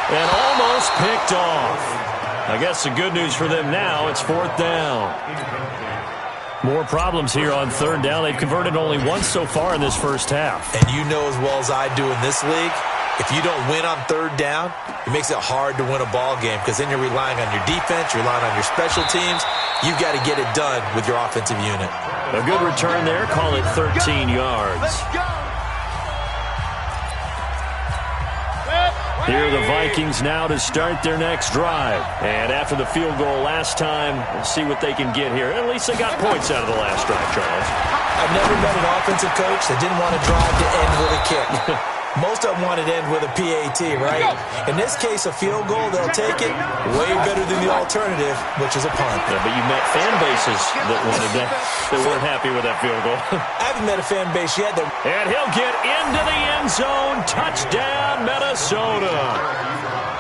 And almost picked off. I guess the good news for them now, it's 4th down. More problems here on 3rd down. They've converted only once so far in this first half. And you know as well as I do in this league, if you don't win on 3rd down, it makes it hard to win a ball game because then you're relying on your defense, you're relying on your special teams. You've got to get it done with your offensive unit. A good return there. Call it 13 yards. Here are the Vikings now to start their next drive. And after the field goal last time, we'll see what they can get here. At least they got points out of the last drive, Charles. I've never met an offensive coach that didn't want to drive to end with a kick. Most of them want it to end with a PAT, right? In this case, a field goal, they'll take it way better than the alternative, which is a punt. Yeah, but you met fan bases that wanted that, that weren't happy with that field goal. I haven't met a fan base yet. And he'll get into the end zone. Touchdown, Minnesota.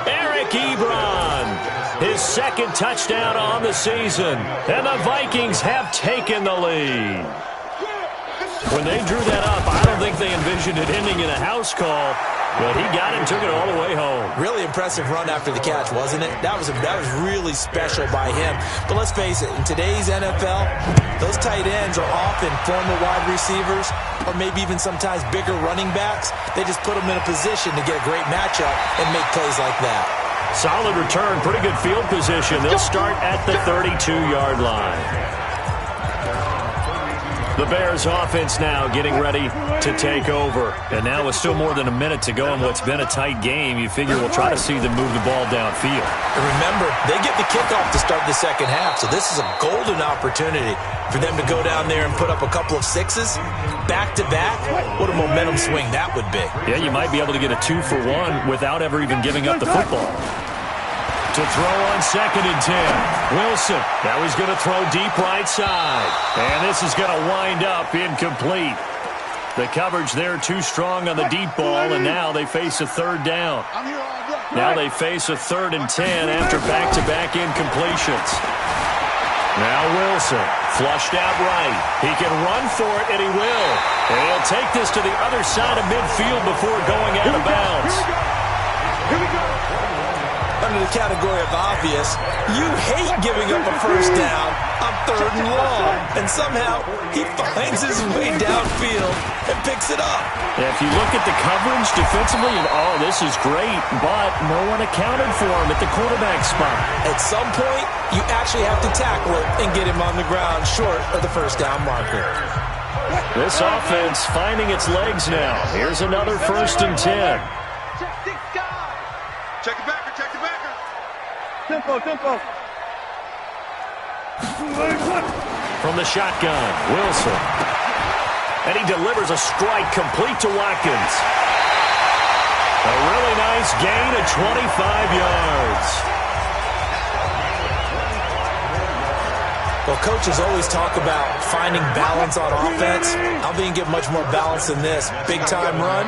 Eric Ebron, his 2nd touchdown on the season. And the Vikings have taken the lead. When they drew that up, I don't think they envisioned it ending in a house call, but he got it and took it all the way home. Really impressive run after the catch, wasn't it? That was really special by him. But let's face it, in today's NFL, those tight ends are often former wide receivers or maybe even sometimes bigger running backs. They just put them in a position to get a great matchup and make plays like that. Solid return, pretty good field position. They'll start at the 32-yard line. The Bears offense now getting ready to take over. And now with still more than a minute to go in what's been a tight game, you figure we'll try to see them move the ball downfield. And remember, they get the kickoff to start the second half, so this is a golden opportunity for them to go down there and put up a couple of sixes back-to-back. What a momentum swing that would be. Yeah, you might be able to get a 2-for-1 without ever even giving up the football. To throw on 2nd and 10. Wilson. Now he's going to throw deep right side. And this is going to wind up incomplete. The coverage there too strong on the deep ball, and now they face a 3rd down. Now they face a 3rd and 10 after back-to-back incompletions. Now Wilson, flushed out right. He can run for it, and he will. And he'll take this to the other side of midfield before going out of bounds. Here we go. Under the category of obvious, you hate giving up a first down on 3rd and long. And somehow, he finds his way downfield and picks it up. Yeah, if you look at the coverage defensively, this is great, but no one accounted for him at the quarterback spot. At some point, you actually have to tackle it and get him on the ground short of the first down marker. This offense finding its legs now. Here's another 1st and 10. Check it backer, check the backer. Tempo. From the shotgun, Wilson. And he delivers a strike complete to Watkins. A really nice gain of 25 yards. Well, coaches always talk about finding balance on offense. I don't think you get much more balance than this. Big-time run,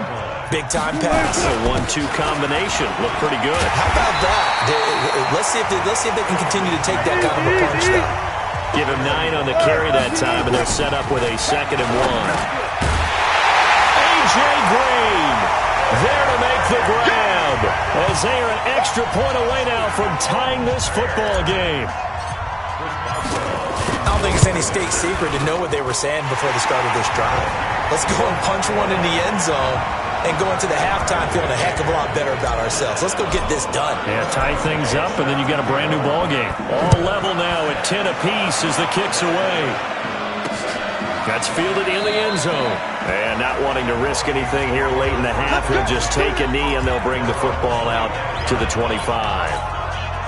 big-time pass. A 1-2 combination. Look pretty good. How about that? Let's see if they can continue to take that kind of a punch, though. Give him 9 on the carry that time, and they're set up with a 2nd and 1. A.J. Green there to make the grab, as they are an extra point away now from tying this football game. I don't think it's any state secret to know what they were saying before the start of this drive. Let's go and punch one in the end zone and go into the halftime feeling a heck of a lot better about ourselves. Let's go get this done. Yeah, tie things up, and then you got a brand new ball game. All level now at 10 apiece as the kick's away. That's fielded in the end zone. And not wanting to risk anything here late in the half, he'll just take a knee, and they'll bring the football out to the 25.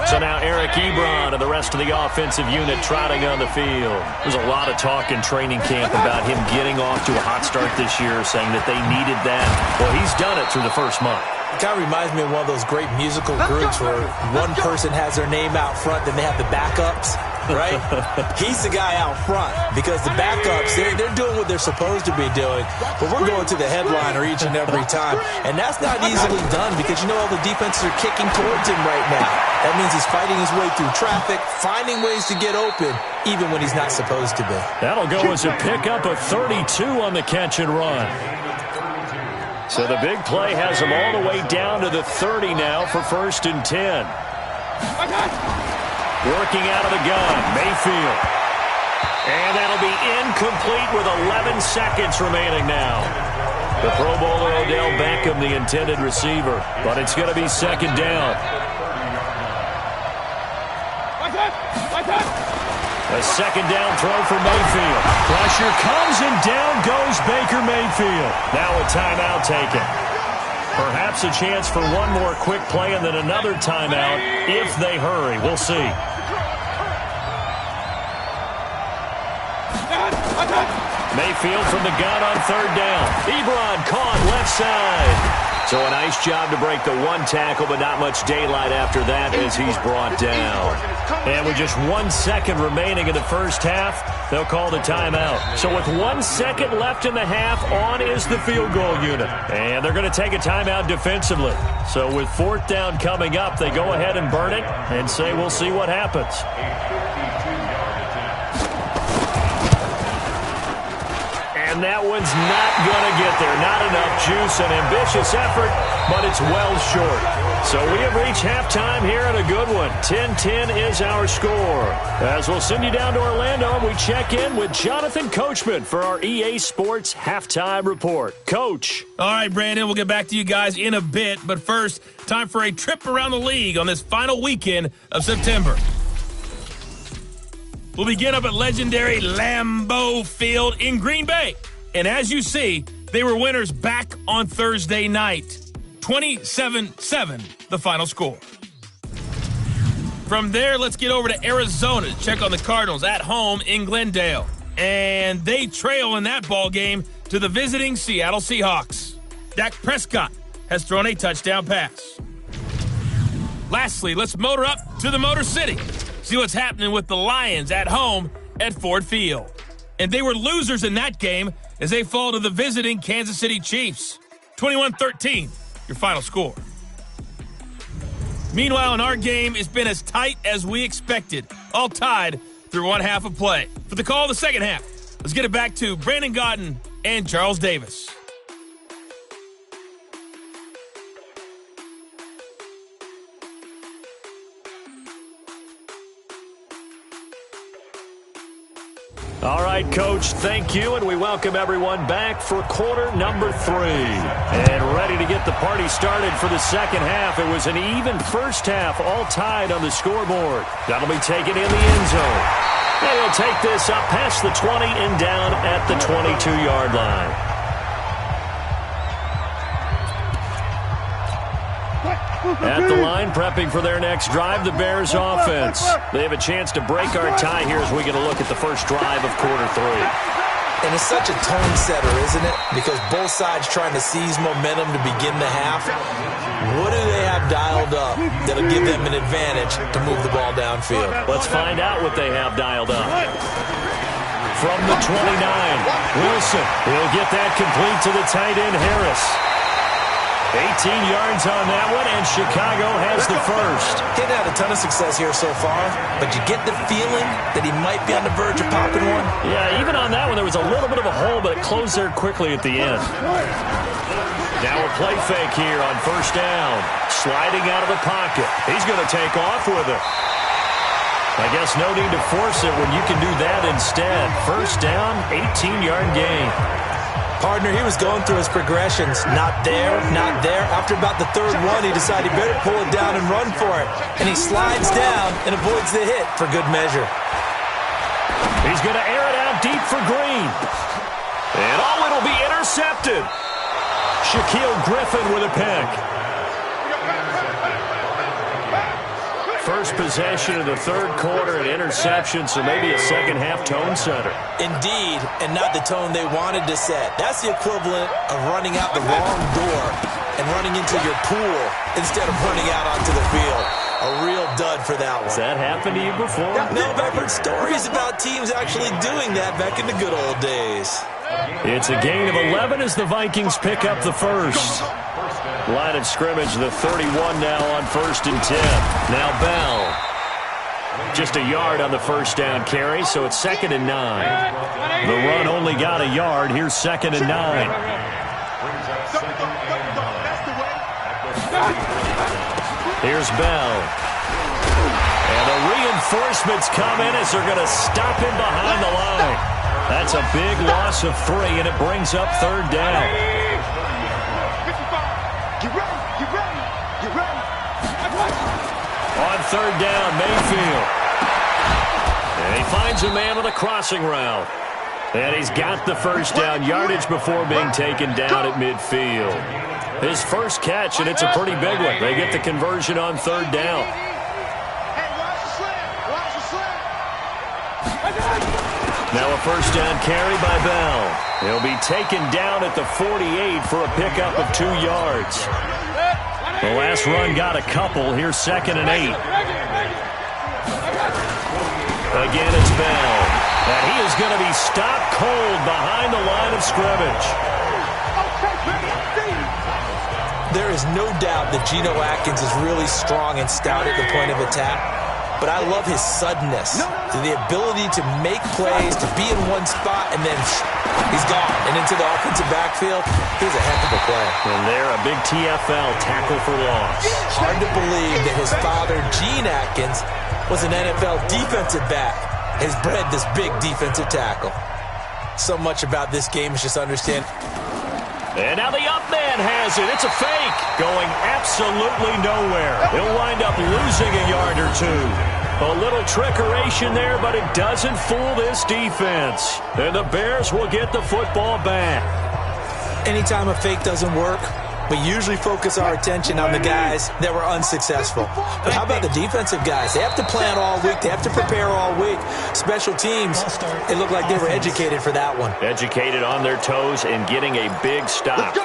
So now Eric Ebron and the rest of the offensive unit trotting on the field. There's a lot of talk in training camp about him getting off to a hot start this year, saying that they needed that. Well, he's done it through the first month. It kind of reminds me of one of those great musical groups where one person has their name out front, then they have the backups, right? He's the guy out front because the backups, they're doing what they're supposed to be doing, but we're going to the headliner each and every time. And that's not easily done because you know all the defenses are kicking towards him right now. That means he's fighting his way through traffic, finding ways to get open, even when he's not supposed to be. That'll go as a pickup of 32 on the catch and run. So the big play has them all the way down to the 30 now for 1st and 10. Working out of the gun, Mayfield. And that'll be incomplete with 11 seconds remaining now. The Pro Bowler Odell Beckham, the intended receiver. But it's going to be 2nd down. A 2nd down throw for Mayfield. Pressure comes and down goes Baker Mayfield. Now a timeout taken. Perhaps a chance for one more quick play and then another timeout if they hurry. We'll see. Mayfield from the gun on 3rd down. Ebron caught left side. So a nice job to break the one tackle, but not much daylight after that as he's brought down. And with just 1 second remaining in the first half, they'll call the timeout. So with 1 second left in the half, on is the field goal unit. And they're going to take a timeout defensively. So with 4th down coming up, they go ahead and burn it and say we'll see what happens. And that one's not going to get there. Not enough juice, an ambitious effort, but it's well short. So we have reached halftime here in a good one. 10-10 is our score. As we'll send you down to Orlando, and we check in with Jonathan Coachman for our EA Sports Halftime Report. Coach. All right, Brandon, we'll get back to you guys in a bit. But first, time for a trip around the league on this final weekend of September. We'll begin up at legendary Lambeau Field in Green Bay. And as you see, they were winners back on Thursday night. 27-7, the final score. From there, let's get over to Arizona to check on the Cardinals at home in Glendale. And they trail in that ball game to the visiting Seattle Seahawks. Dak Prescott has thrown a touchdown pass. Lastly, let's motor up to the Motor City. See what's happening with the Lions at home at Ford Field. And they were losers in that game as they fall to the visiting Kansas City Chiefs. 21-13, your final score. Meanwhile, in our game, it's been as tight as we expected, all tied through one half of play. For the call of the second half, let's get it back to Brandon Gaudin and Charles Davis. All right, Coach, thank you, and we welcome everyone back for quarter number 3. And ready to get the party started for the second half. It was an even first half, all tied on the scoreboard. That'll be taken in the end zone. And he'll take this up past the 20 and down at the 22-yard line. At the line, prepping for their next drive, the Bears offense. They have a chance to break our tie here as we get a look at the first drive of quarter 3. And it's such a tone setter, isn't it? Because both sides trying to seize momentum to begin the half. What do they have dialed up that'll give them an advantage to move the ball downfield? Let's find out what they have dialed up. From the 29, Wilson will get that complete to the tight end, Harris. 18 yards on that one, and Chicago has the first. He's had a ton of success here so far, but you get the feeling that he might be on the verge of popping one. Yeah, even on that one, there was a little bit of a hole, but it closed there quickly at the end. Now a play fake here on first down. Sliding out of the pocket. He's going to take off with it. I guess no need to force it when you can do that instead. First down, 18-yard gain. Partner, he was going through his progressions. Not there, not there. After about the third one, he decided he better pull it down and run for it. And he slides down and avoids the hit for good measure. He's going to air it out deep for Green. And it'll be intercepted. Shaquille Griffin with a pick. First possession of the third quarter, an interception, so maybe a second-half tone setter. Indeed, and not the tone they wanted to set. That's the equivalent of running out the wrong door and running into your pool instead of running out onto the field. A real dud for that one. Has that happened to you before? No, I've heard stories about teams actually doing that back in the good old days. It's a gain of 11 as the Vikings pick up the first. Line of scrimmage, the 31 now on 1st and 10. Now Bell. Just a yard on the first down carry, so it's 2nd and 9. The run only got a yard. Here's 2nd and 9. Here's Bell. And the reinforcements come in as they're going to stop him behind the line. That's a big loss of 3, and it brings up 3rd down. On 3rd down, Mayfield. And he finds a man on the crossing route. And he's got the 1st down yardage before being taken down at midfield. His first catch, and it's a pretty big one. They get the conversion on 3rd down. Now a 1st down carry by Bell. He'll be taken down at the 48 for a pickup of 2 yards. The last run got a couple. Here's 2nd and 8. Again, it's Bell. And he is going to be stopped cold behind the line of scrimmage. There is no doubt that Geno Atkins is really strong and stout at the point of attack. But I love his suddenness, the ability to make plays, to be in one spot, and then he's gone. And into the offensive backfield, he's a heck of a play. And there, a big TFL tackle for loss. Hard to believe that his father, Gene Atkins, was an NFL defensive back. Has bred this big defensive tackle. So much about this game is just understand. And now the up man has it. It's a fake. Going absolutely nowhere. He'll wind up losing a yard or 2. A little trickeration there, but it doesn't fool this defense. And the Bears will get the football back. Anytime a fake doesn't work, we usually focus our attention on the guys that were unsuccessful. But how about the defensive guys? They have to plan all week. They have to prepare all week. Special teams, it looked like they were educated for that one. Educated on their toes and getting a big stop.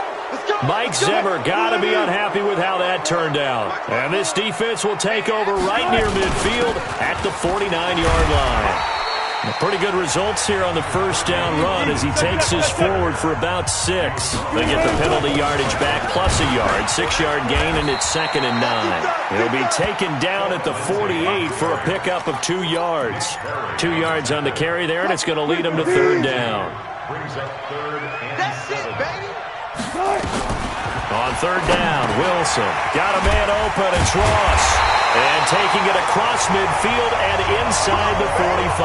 Mike Zimmer got to be unhappy with how that turned out. And this defense will take over right near midfield at the 49-yard line. Pretty good results here on the 1st down run as he takes us forward for about 6. They get the penalty yardage back plus a yard, 6-yard gain, and it's 2nd and 9. He'll be taken down at the 48 for a pickup of 2 yards. 2 yards on the carry there, and it's going to lead him to 3rd down. On 3rd down, Wilson got a man open. It's Ross. And taking it across midfield and inside the 45.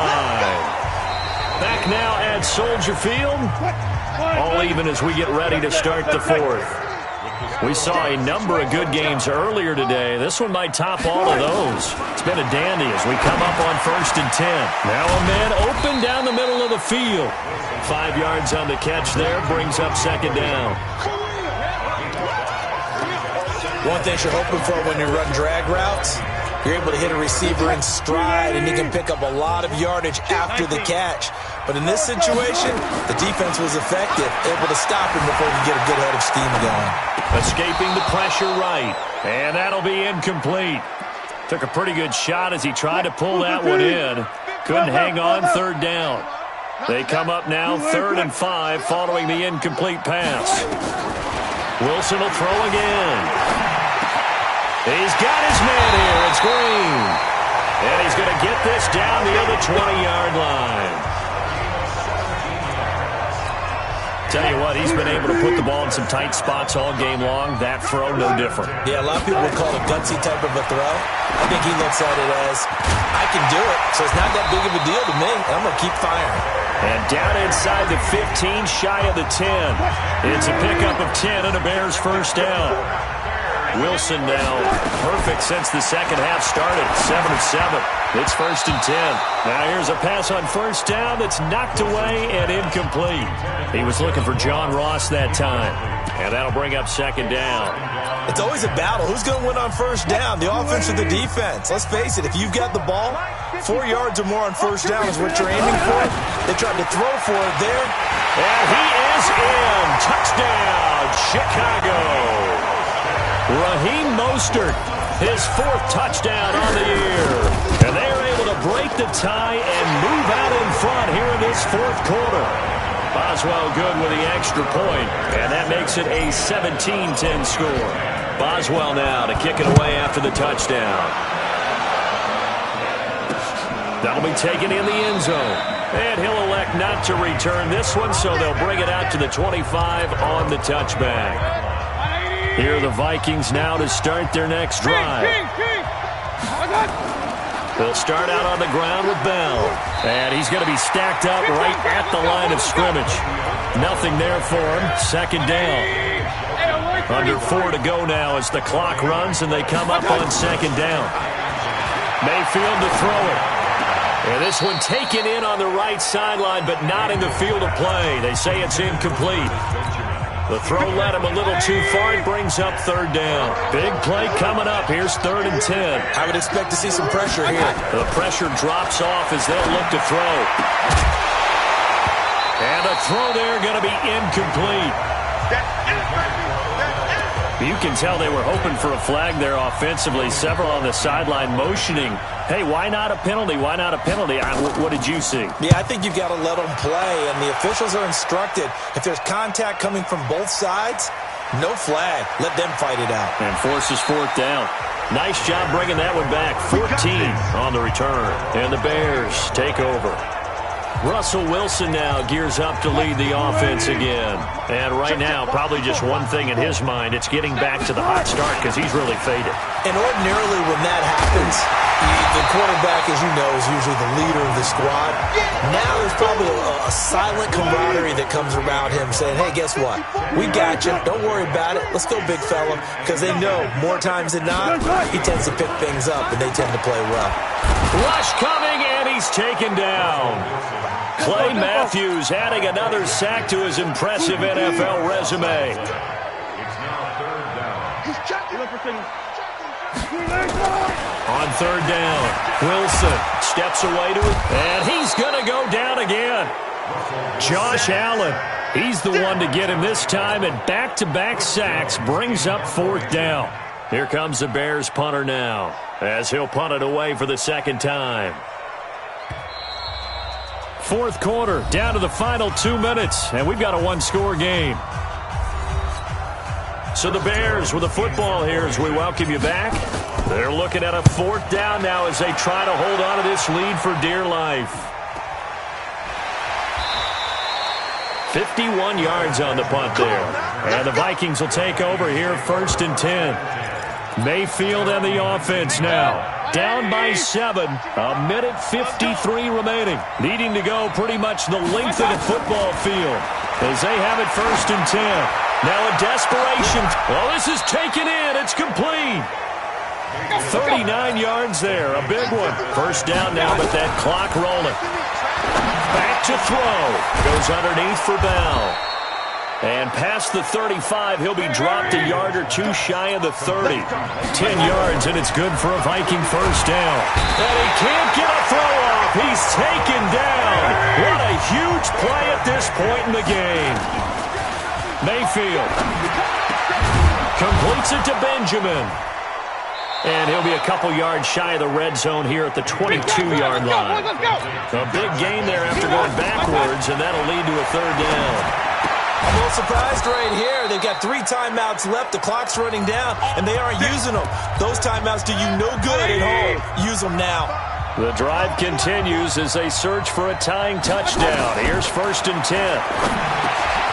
Back now at Soldier Field. All even as we get ready to start the 4th. We saw a number of good games earlier today. This one might top all of those. It's been a dandy as we come up on 1st and 10. Now a man open down the middle of the field. 5 yards on the catch there brings up 2nd down. One thing you're hoping for when you run drag routes, you're able to hit a receiver in stride, and you can pick up a lot of yardage after the catch. But in this situation, the defense was effective, able to stop him before he could get a good head of steam going. Escaping the pressure right, and that'll be incomplete. Took a pretty good shot as he tried to pull that one in. Couldn't hang on 3rd down. They come up now 3rd and 5 following the incomplete pass. Wilson will throw again. He's got his man here. It's Green. And he's going to get this down the other 20-yard line. Tell you what, he's been able to put the ball in some tight spots all game long. That throw, no different. Yeah, a lot of people would call it a gutsy type of a throw. I think he looks at it as, I can do it, so it's not that big of a deal to me. I'm going to keep firing. And down inside the 15, shy of the 10. It's a pickup of 10 and a Bears 1st down. Wilson now perfect since the 2nd half started. 7 of 7. It's 1st and 10. Now here's a pass on 1st down that's knocked away and incomplete. He was looking for John Ross that time. And that'll bring up 2nd down. It's always a battle. Who's going to win on 1st down? The offense or the defense? Let's face it, if you've got the ball, 4 yards or more on 1st down is what you're aiming for. They tried to throw for it there. And he is in. Touchdown, Chicago. Raheem Mostert, his 4th touchdown on the year. And they're able to break the tie and move out in front here in this 4th quarter. Boswell good with the extra point, and that makes it a 17-10 score. Boswell now to kick it away after the touchdown. That'll be taken in the end zone. And he'll elect not to return this one, so they'll bring it out to the 25 on the touchback. Here are the Vikings now to start their next drive. They'll start out on the ground with Bell. And he's going to be stacked up right at the line of scrimmage. Nothing there for him. Second down. Under 4 to go now as the clock runs and they come up on second down. Mayfield to throw it. And this one taken in on the right sideline, but not in the field of play. They say it's incomplete. The throw led him a little too far. It brings up third down. Big play coming up. Here's 3rd and 10. I would expect to see some pressure here. The pressure drops off as they'll look to throw. And the throw there going to be incomplete. You can tell they were hoping for a flag there offensively. Several on the sideline motioning. Hey, why not a penalty? Why not a penalty? What did you see? Yeah, I think you've got to let them play, and the officials are instructed. If there's contact coming from both sides, no flag. Let them fight it out. And forces 4th down. Nice job bringing that one back. 14 on the return. And the Bears take over. Russell Wilson now gears up to lead the offense again. And right now, probably just one thing in his mind. It's getting back to the hot start because he's really faded. And ordinarily when that happens, the quarterback, as you know, is usually the leader of the squad. Now there's probably a silent camaraderie that comes around him saying, hey, guess what? We got you. Don't worry about it. Let's go, big fella. Because they know more times than not, he tends to pick things up, and they tend to play well. Rush coming, and he's taken down. Clay Matthews adding another sack to his impressive NFL resume. On 3rd down, Wilson steps away to it, and he's going to go down again. Josh Allen, he's the one to get him this time, and back-to-back sacks brings up 4th down. Here comes the Bears punter now, as he'll punt it away for the second time. 4th quarter, down to the final 2 minutes, and we've got a one-score game. So the Bears with the football here as we welcome you back. They're looking at a 4th down now as they try to hold on to this lead for dear life. 51 yards on the punt there. And the Vikings will take over here 1st and 10. Mayfield and the offense now. Down by 7, a minute 53 remaining. Needing to go pretty much the length of the football field as they have it 1st and 10. Now a desperation. Well, this is taken in. It's complete. 39 yards there. A big one. 1st down now, but that clock rolling. Back to throw. Goes underneath for Bell. And past the 35, he'll be dropped a yard or two shy of the 30. 10 yards, and it's good for a Viking 1st down. And he can't get a throw off. He's taken down. What a huge play at this point in the game. Mayfield completes it to Benjamin. And he'll be a couple yards shy of the red zone here at the 22-yard line. A big gain there after going backwards, and that'll lead to a 3rd down. I'm a little surprised right here. They've got 3 timeouts left. The clock's running down, and they aren't using them. Those timeouts do you no good at home. Use them now. The drive continues as they search for a tying touchdown. Here's 1st and 10.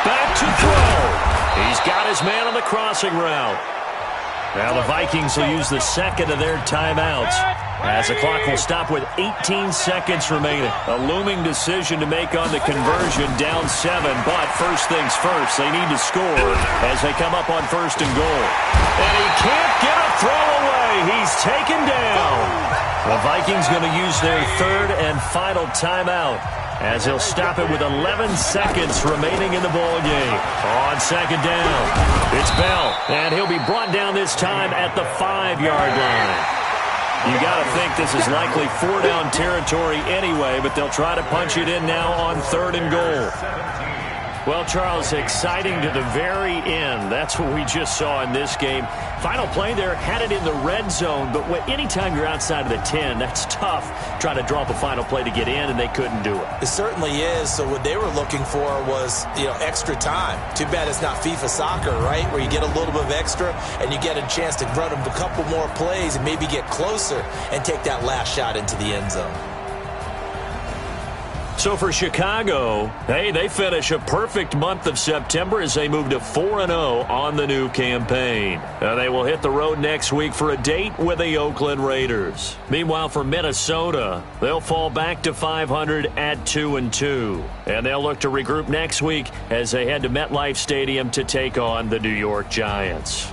Back to throw. He's got his man on the crossing route. Now the Vikings will use the second of their timeouts as the clock will stop with 18 seconds remaining. A looming decision to make on the conversion, down 7, but first things first, they need to score as they come up on 1st and goal. And he can't get a throw away. He's taken down. The Vikings going to use their 3rd and final timeout as he'll stop it with 11 seconds remaining in the ball game. On 2nd down, it's Bell, and he'll be brought down this time at the 5-yard line. You got to think this is likely 4-down territory anyway, but they'll try to punch it in now on 3rd and goal. Well, Charles, exciting to the very end. That's what we just saw in this game. Final play there, had it in the red zone, but anytime you're outside of the 10, that's tough. Trying to draw up a final play to get in, and they couldn't do it. It certainly is. So what they were looking for was, extra time. Too bad it's not FIFA soccer, right, where you get a little bit of extra, and you get a chance to run a couple more plays and maybe get closer and take that last shot into the end zone. So for Chicago, hey, they finish a perfect month of September as they move to 4-0 on the new campaign. They will hit the road next week for a date with the Oakland Raiders. Meanwhile, for Minnesota, they'll fall back to 500 at 2-2. And they'll look to regroup next week as they head to MetLife Stadium to take on the New York Giants.